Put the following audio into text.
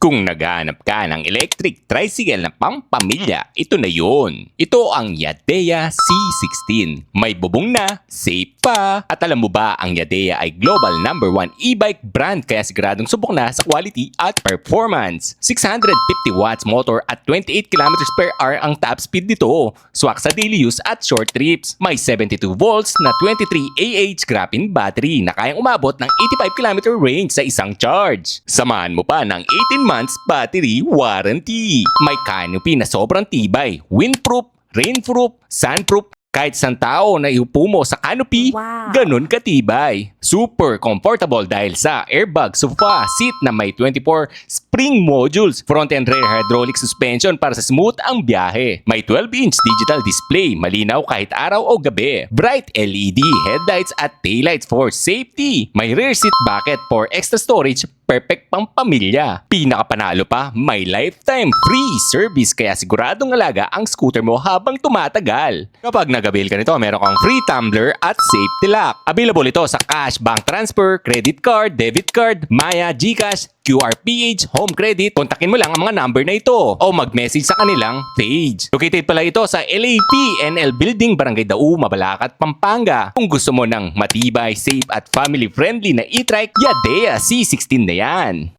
Kung naghahanap ka ng electric tricycle na pampamilya, ito na yun. Ito ang Yadea C16. May bubong na, safe pa. At alam mo ba, ang Yadea ay global #1 e-bike brand kaya siguradong subok na sa quality at performance. 650 watts motor at 28 kilometers per hour ang top speed nito. Swak sa daily use at short trips. May 72 volts na 23 Ah graphene battery na kayang umabot ng 85 km range sa isang charge. Samahan mo pa ng 18 months battery warranty. May canopy na sobrang tibay, windproof, rainproof, sunproof. Kahit isang tao na iupo mo sa canopy, ganun katibay. Super comfortable dahil sa airbag sofa seat na may 24 spring modules, front and rear hydraulic suspension para sa smooth ang biyahe. May 12-inch digital display, malinaw kahit araw o gabi. Bright LED headlights at taillights for safety. May rear seat bucket for extra storage, perfect pang pamilya. Pinakapanalo pa, may lifetime free service kaya siguradong alaga ang scooter mo habang tumatagal. Kapag nag-avail ka nito, meron kang free tumbler at safety lock. Available ito sa cash, bank transfer, credit card, debit card, Maya, GCash, QRPH, home credit. Kontakin mo lang ang mga number na ito o mag-message sa kanilang page. Located pala ito sa LAP NL Building, Barangay Dau, Mabalacat, Pampanga. Kung gusto mo ng matibay, safe at family-friendly na e-trike, Yadea C16 na yan.